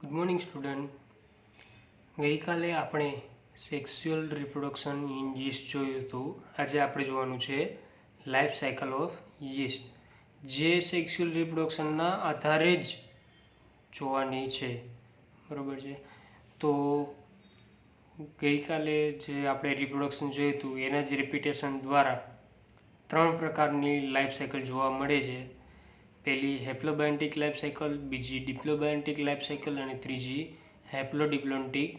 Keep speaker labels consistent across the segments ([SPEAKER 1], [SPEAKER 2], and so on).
[SPEAKER 1] Good morning student. ગઈકાલે આપણે sexual reproduction in yeast જોયું હતું. આજે આપણે જોવાનું છે લાઈફ સાયકલ ઓફ યીસ્ટ, જે સેક્સ્યુઅલ રિપ્રોડક્શનના આધારે જ જોવાની છે. બરાબર છે. તો ગઈકાલે જે આપણે રિપ્રોડક્શન જોયું હતું એના જ રિપીટેશન દ્વારા 3 પ્રકારની લાઈફ સાયકલ જોવા મળે છે. પહેલી હેપ્લોબાયોન્ટિક લાઈફ સાયકલ, બીજી ડિપ્લોબાયોન્ટિક લાઈફ સાયકલ અને ત્રીજી હેપ્લોડિપ્લોન્ટિક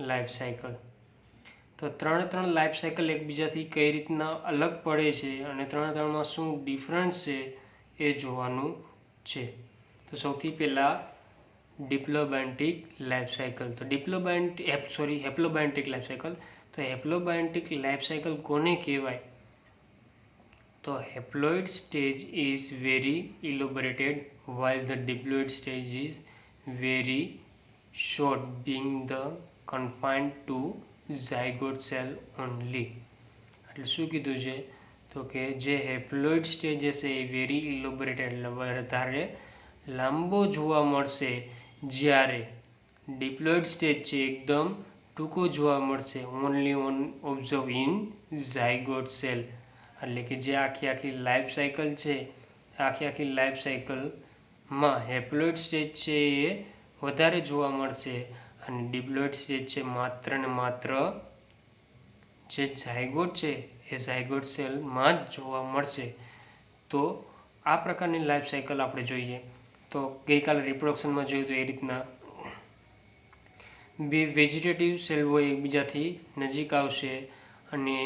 [SPEAKER 1] લાઈફ સાયકલ. તો ત્રણ લાઈફ સાયકલ એકબીજાથી કઈ રીતના અલગ પડે છે અને ત્રણમાં શું ડિફરન્સ છે એ જોવાનું છે. તો સૌથી પહેલાં ડિપ્લોબાયોન્ટિક લાઈફ સાયકલ. તો હેપ્લોબાયોન્ટિક લાઈફ સાયકલ. તો હેપ્લોબાયોન્ટિક લાઈફ સાયકલ કોને કહેવાય? તો haploid stage is very elaborated while the diploid stage is very short, being the confined to zygote cell only. એટલે શું કીધું છે? તો કે જે હેપ્લોઇડ સ્ટેજ હશે એ વેરી ઇલોબરેટેડ એટલે વધારે લાંબો જોવા મળશે, જ્યારે ડિપ્લોઇડ સ્ટેજ છે એકદમ ટૂંકો જોવા મળશે. Only observe in zygote cell. એટલે કે જે આખી લાઈફ સાયકલ છે, આખી લાઈફ સાયકલમાં હેપ્લોઇડ સ્ટેજ છે એ વધારે જોવા મળશે અને ડિપ્લોઇડ સ્ટેજ છે માત્ર ને માત્ર જે ઝાયગોટ છે એ ઝાયગોટ સેલમાં જ જોવા મળશે. તો આ પ્રકારની લાઈફ સાયકલ આપણે જોઈએ. તો ગઈકાલે રિપ્રોડક્શનમાં જોયું તો એ રીતના બે વેજીટેટિવ સેલ હોય એકબીજાથી નજીક આવશે અને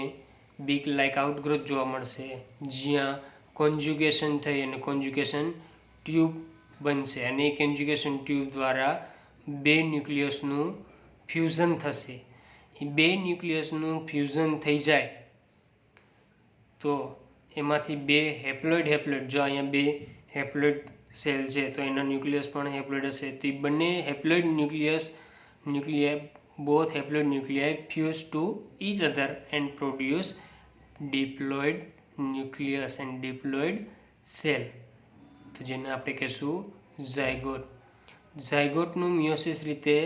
[SPEAKER 1] બિગ લાઇક આઉટગ્રોથ જોવા મળશે, જ્યાં કોન્જ્યુગેશન થઈ અને કોન્જ્યુગેશન ટ્યુબ બનશે અને એ કોન્જ્યુગેશન ટ્યુબ દ્વારા બે ન્યુક્લિયસનું ફ્યુઝન થશે. એ બે ન્યુક્લિયસનું ફ્યુઝન થઈ જાય તો એમાંથી બે હેપ્લોઇડ જો અહીંયા બે હેપ્લોઇડ સેલ છે તો એના ન્યુક્લિયસ પણ હેપ્લોઇડ હશે. તો એ બંને haploid ન્યુક્લિયાઈ both haploid nuclei fuse to each other and produce diploid nucleus and diploid cell. તો જેને આપણે કહીશું ઝાયગોટ. ઝાયગોટનું મિયોસિસ રીતે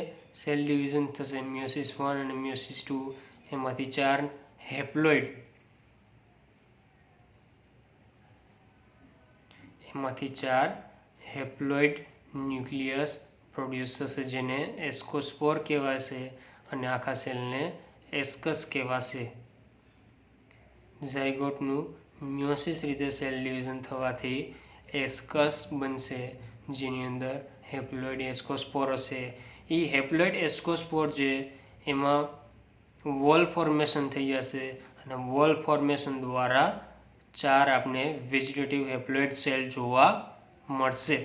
[SPEAKER 1] સેલ ડિવિઝન થશે, મિયોસિસ 1 અને મિયોસિસ 2. એમાંથી 4 હેપ્લોઇડ ન્યુક્લિયસ પ્રોડ્યુસ થશે, જેને એસ્કોસ્પોર કહેવાશે અને આખા સેલને એસ્કસ કહેવાશે. ઝાયગોટનું મિયોસિસ રીતે સેલ ડિવિઝન થવાથી એસ્કસ બનશે, જેની અંદર હેપ્લોઇડ એસ્કોસ્પોર હશે. એ હેપ્લોઇડ એસ્કોસ્પોર છે એમાં વોલ ફોર્મેશન થઈ જશે અને વોલ ફોર્મેશન દ્વારા 4 આપણે વેજીટેટિવ હેપ્લોઇડ સેલ જોવા મળશે.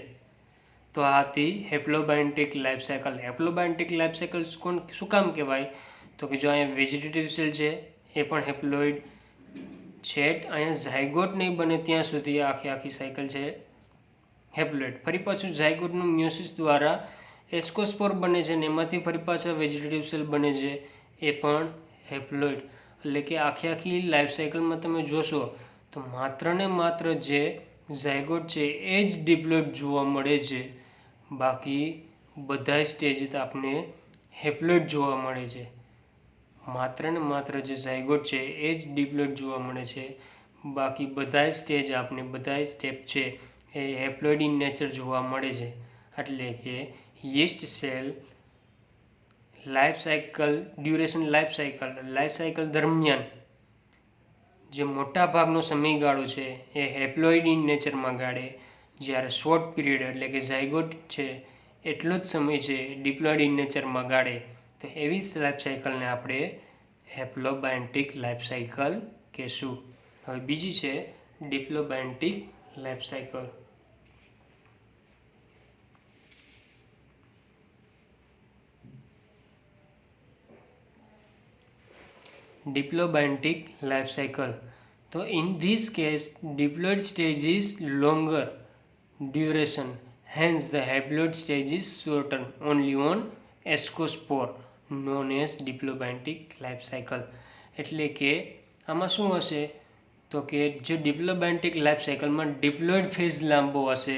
[SPEAKER 1] તો આ હતી હેપ્લોબાયોન્ટિક લાઈફ સાયકલ. હેપ્લોબાયોન્ટિક લાઈફ સાયકલ શું કામ કહેવાય? તો કે જો અહીંયા વેજીટેટિવ સેલ છે એ પણ હેપ્લોઇડ છે, અહીંયા ઝાયગોટ નહીં બને ત્યાં સુધી આખી સાયકલ છે હેપ્લોઇડ. ફરી પાછું ઝાયગોટનું મિયોસિસ દ્વારા એસ્કોસ્પોર બને છે અને એમાંથી ફરી પાછા વેજીટેટિવ સેલ બને છે, એ પણ હેપ્લોઇડ. એટલે કે આખી લાઈફ સાયકલમાં તમે જોશો તો માત્ર ને માત્ર જે ઝાયગોટ છે એ જ ડિપ્લોઇડ જોવા મળે છે, બાકી બધા સ્ટેજ આપણે હેપ્લોઇડ જોવા મળે છે. માત્ર ને માત્ર જે ઝાયગોટ છે એ જ ડિપ્લોઇડ જોવા મળે છે, બાકી બધા સ્ટેજ આપણે બધા સ્ટેપ છે એ હેપ્લોઇડ ઇન નેચર જોવા મળે છે. એટલે કે યીસ્ટ સેલ લાઈફ સાયકલ દરમિયાન જે મોટા ભાગનો સમયગાળો છે એ હેપ્લોઇડ ઇન નેચરમાં ગાળે, જ્યારે શોર્ટ પીરિયડ એટલે કે ઝાયગોટ છે એટલો જ સમય છે ડિપ્લોઇડ ઇન નેચરમાં ગાળે. તો એવી જ લાઈફ સાયકલને આપણે હેપ્લોબાયોન્ટિક લાઈફ સાયકલ કહેશું. હવે બીજી છે diplobiontic life cycle. Diplobaiontic life cycle. So in this case, diploid stage is longer duration, hence the haploid stage is shorter only on ascospore, known as diplobaiontic life cycle. એટલે કે આમાં શું હશે? તો કે જે ડિપ્લોબાયોન્ટિક લાઈફ સાયકલમાં ડિપ્લોઇડ ફેઝ લાંબો હશે,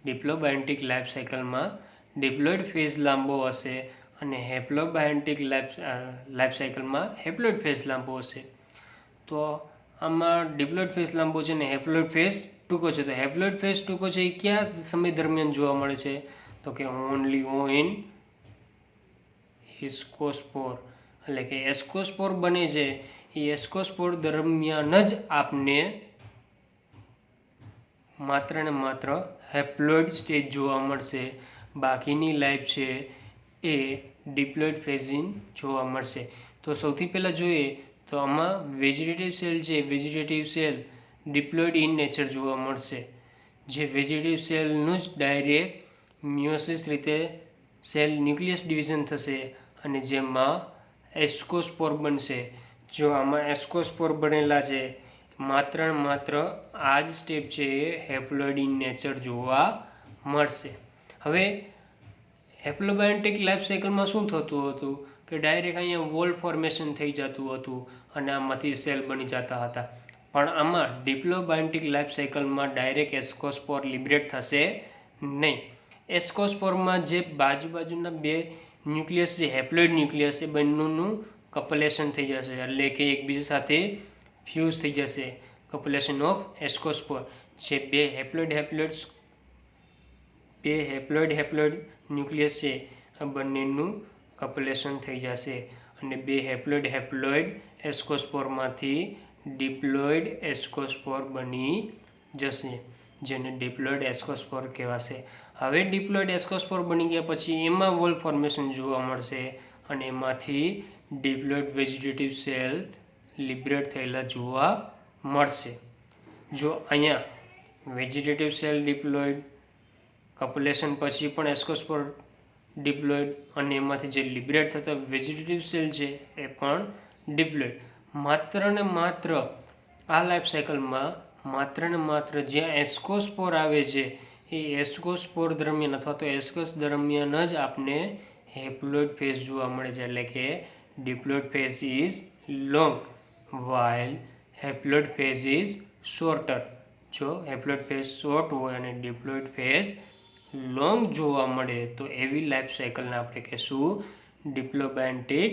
[SPEAKER 1] ડિપ્લોબાયોન્ટિક લાઈફ સાયકલમાં ડિપ્લોઇડ ફેઝ લાંબો હશે અને હેપ્લોબાયોન્ટિક લાઈફ સાયકલમાં હેપ્લોઇડ ફેઝ લાંબો હશે. તો આમાં ડિપ્લોઇડ ફેઝ લાંબો છે ને હેપ્લોઇડ ફેઝ ટૂંકો છે. તો હેપ્લોઇડ ફેઝ ટૂંકો છે એ કયા સમય દરમિયાન જોવા મળે છે? તો કે ઓનલી ઇન એસ્કોસ્પોર, એટલે કે એસ્કોસ્પોર બને છે એ એસ્કોસ્પોર દરમિયાન જ આપને માત્ર ને માત્ર હેપ્લોઇડ સ્ટેજ જોવા મળશે. બાકીની લાઈફ છે એ ડિપ્લોઇડ ફેઝિન જોવા મળશે. તો સૌથી પહેલાં જોઈએ તો આમાં વેજીટેટિવ સેલ છે, vegetative cell diploid in nature જોવા મળશે. જે વેજીટેટિવ સેલનું જ ડાયરેક્ટ મિયોસિસ રીતે સેલ ન્યુક્લિયસ ડિવિઝન થશે અને જેમાં એસ્કોસ્પોર બનશે. જો આમાં એસ્કોસ્પોર બનેલા છે માત્ર ને માત્ર આ જ સ્ટેપ છે એ હેપ્લોઇડ ઇન નેચર જોવા મળશે. હવે હેપ્લોબાયોન્ટિક લાઈફ સાયકલમાં શું થતું હતું કે ડાયરેક્ટ અહીંયા વોલ ફોર્મેશન થઈ જતું હતું અને આમાંથી સેલ બની જતા હતા. પણ આમાં ડિપ્લોબાયોન્ટિક લાઈફ સાયકલમાં ડાયરેક્ટ એસ્કોસ્પોર લિબરેટ થશે નહીં. એસ્કોસ્પોરમાં જે બાજુના બે ન્યુક્લિયસ છે હેપ્લોઇડ ન્યુક્લિયસ એ બંનેનું કપલેશન થઈ જશે, એટલે કે એકબીજા સાથે ફ્યુઝ થઈ જશે. કપલેશન ઓફ એસ્કોસ્પોર, જે બે હેપ્લોઇડ ન્યુક્લિયસ છે આ બંનેનું કપલેશન થઈ જશે અને બે હેપ્લોઇડ એસ્કોસ્પોરમાંથી ડિપ્લોઇડ એસ્કોસ્પોર બની જશે, જેને ડિપ્લોઇડ એસ્કોસ્પોર કહેવાશે. હવે ડિપ્લોઇડ એસ્કોસ્પોર બની ગયા પછી એમાં વોલ ફોર્મેશન જોવા મળશે અને એમાંથી ડિપ્લોઇડ વેજીટેટિવ સેલ લિબરેટ થયેલા જોવા મળશે. જો અહીંયા વેજીટેટિવ સેલ ડિપ્લોઇડ, કપલેશન પછી પણ એસ્કોસ્પોર ડિપ્લોઇડ અને એમાંથી જે લિબરેટ થતા વેજીટેટિવ સેલ છે એ પણ ડિપ્લોઇડ. માત્ર ને માત્ર આ લાઈફ સાયકલમાં માત્ર ને માત્ર જ્યાં એસ્કોસ્પોર આવે છે એ એસ્કોસ્પોર દરમિયાન અથવા તો એસ્કસ દરમિયાન જ આપને હેપ્લોઇડ ફેઝ જોવા મળે છે, એટલે કે diploid phase is long while haploid phase is shorter. જો હેપ્લોઇડ ફેઝ શોર્ટ હોય અને ડિપ્લોઇડ ફેઝ લોંગ જોવા મળે તો એવી લાઈફ સાયકલને આપણે કહીશું ડિપ્લોબાયોન્ટિક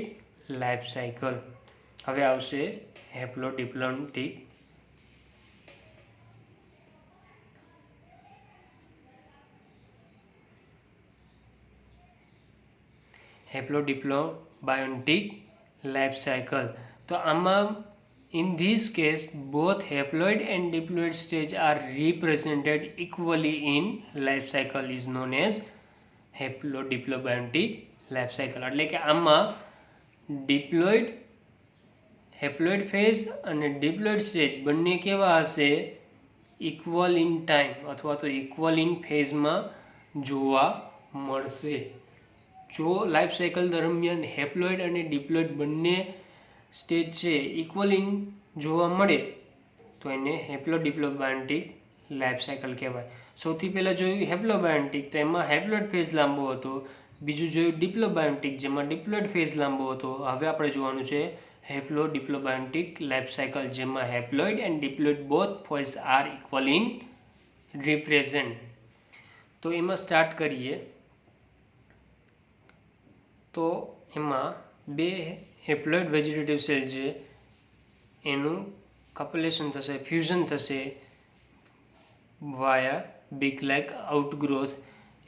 [SPEAKER 1] લાઈફ સાયકલ. હવે આવશે હેપ્લોડિપ્લોન્ટિક. હેપ્લોડિપ્લોબાયોન્ટિક લાઈફ સાયકલ. તો આમાં in this case both haploid and diploid stage are represented equally in life cycle is known as haplodiplobiontic life cycle. એટલે કે આમાં હેપ્લોઇડ ફેઝ અને ડિપ્લોઇડ સ્ટેજ બંને કેવા હશે? ઇક્વલ ઇન ટાઈમ અથવા તો ઇક્વલ ઇન ફેઝમાં જોવા મળશે. જો લાઈફ સાયકલ દરમિયાન હેપ્લોઇડ અને ડિપ્લોઇડ બંને સ્ટેજ છે ઇક્વલ ઇન જોવા મળે તો એને હેપ્લોડિપ્લોબાયોન્ટિક લાઈફ સાયકલ કહેવાય. સૌથી પહેલાં જોયું હેપ્લોબાયોન્ટિક, તો એમાં હેપ્લોઇડ ફેઝ લાંબો હતો. બીજું જોયું ડિપ્લોબાયોન્ટિક, જેમાં ડિપ્લોઇડ ફેઝ લાંબો હતો. હવે આપણે જોવાનું છે હેપ્લોડિપ્લોબાયોન્ટિક લાઈફ સાયકલ, જેમાં haploid and diploid both phase are equal in represent. તો એમાં સ્ટાર્ટ કરીએ તો એમાં બે હેપ્લોઇડ વેજીટેટિવ સેલ છે એનું કપલેશન થશે, ફ્યુઝન થશે વાયા બિગ લાઇક આઉટગ્રોથ.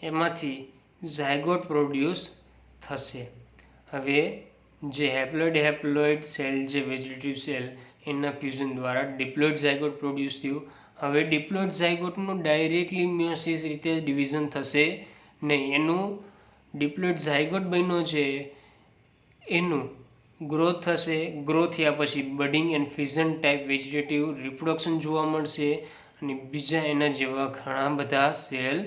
[SPEAKER 1] એમાંથી ઝાયગોટ પ્રોડ્યુસ થશે. હવે જે હેપ્લોઇડ સેલ જે વેજીટેટિવ સેલ એના ફ્યુઝન દ્વારા ડિપ્લોઇડ ઝાયગોટ પ્રોડ્યુસ થયું. હવે ડિપ્લોઇડ ઝાયગોટનું ડાયરેક્ટલી મિયોસિસ રીતે ડિવિઝન થશે નહીં. એનું ડિપ્લોઇડ ઝાયગોટ બન્યો છે એનું ગ્રોથ થશે. ગ્રોથ થયા પછી બડિંગ એન્ડ ફિઝન ટાઈપ વેજીટેટિવ રિપ્રોડક્શન જોવા મળશે અને બીજા એના જેવા ઘણા બધા cell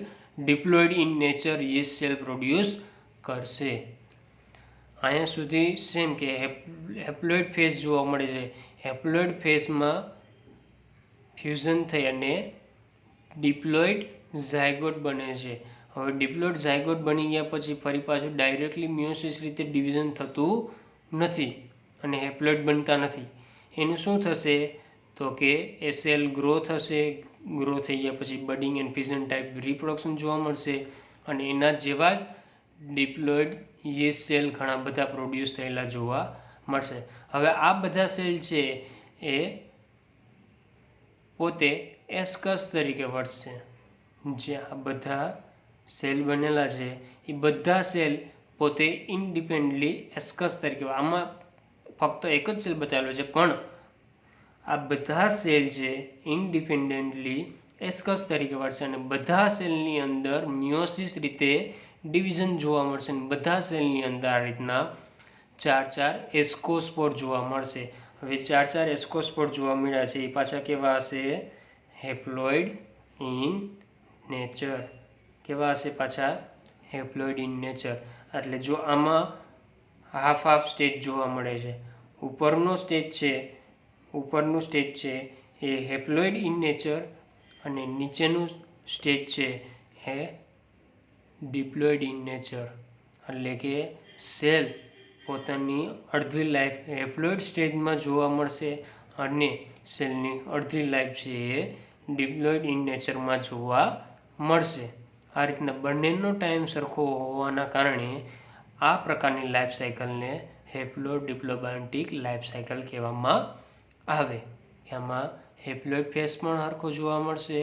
[SPEAKER 1] diploid in nature yeast cell produce કરશે. અહીંયા સુધી સેમ કે હેપ્લોઇડ ફેઝ જોવા મળે છે. હેપ્લોઇડ ફેઝમાં ફ્યુઝન થઈ અને ડિપ્લોઇડ ઝાયગોટ બને છે. હવે ડિપ્લોઇડ ઝાયગોટ બની ગયા પછી ફરી પાછું ડાયરેક્ટલી મિયોસિસ રીતે ડિવિઝન થતું નથી અને હેપ્લોઇડ બનતા નથી. એનું શું થશે તો કે એ સેલ ગ્રો થશે. ગ્રો થઈ ગયા પછી બડિંગ એન્ડ ફિઝન ટાઈપ રિપ્રોડક્શન જોવા મળશે અને એના જેવા જ ડિપ્લોઇડ યીસ્ટ સેલ ઘણા બધા પ્રોડ્યુસ થયેલા જોવા મળશે. હવે આ બધા સેલ છે એ પોતે એસ્કસ તરીકે વર્તશે. જે આ બધા સેલ બનેલા છે એ બધા સેલ પોતે ઇન્ડિપેન્ડલી એસ્કસ તરીકે, આમાં ફક્ત એક જ સેલ બતાવેલો છે પણ આ બધા સેલ છે ઇન્ડિપેન્ડન્ટલી એસ્કસ તરીકે વર્તશે અને બધા સેલની અંદર મિયોસિસ રીતે ડિવિઝન જોવા મળશે અને બધા સેલની અંદર આ રીતના 4 એસ્કોસ્પોર જોવા મળશે. હવે 4 એસ્કોસ્પોર જોવા મળ્યા છે એ પાછા કેવા હશે? Haploid in nature. કેવા હશે પાછા? Haploid in nature. એટલે જો આમાં હાફ સ્ટેજ જોવા મળે છે, ઉપરનું સ્ટેજ છે એ હેપ્લોઇડ ઇન નેચર અને નીચેનું સ્ટેજ છે એ ડિપ્લોઇડ ઇન નેચર. એટલે કે સેલ પોતાની અડધી લાઈફ હેપ્લોઇડ સ્ટેજમાં જોવા મળશે અને સેલની અડધી લાઈફ છે એ ડિપ્લોઇડ ઇન નેચરમાં જોવા મળશે. આ રીતના બંનેનો ટાઈમ સરખો હોવાના કારણે આ પ્રકારની લાઈફ સાયકલને હેપ્લોઇડ ડિપ્લોબાયોન્ટિક લાઈફ સાયકલ કહેવામાં આવે. એમાં હેપ્લોઇડ ફેસ પણ સરખો જોવા મળશે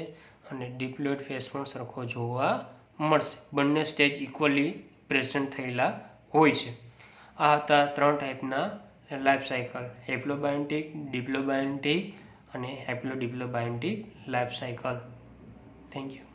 [SPEAKER 1] અને ડિપ્લોઇડ ફેસ પણ સરખો જોવા મળશે. બંને સ્ટેજ ઇક્વલી પ્રેઝન્ટ થયેલા હોય છે. આ હતા 3 ટાઈપના લાઈફ સાયકલ: હેપ્લોબાયોન્ટિક, ડિપ્લોબાયોન્ટિક અને હેપ્લોડિપ્લોબાયોન્ટિક લાઈફ સાયકલ. Thank you.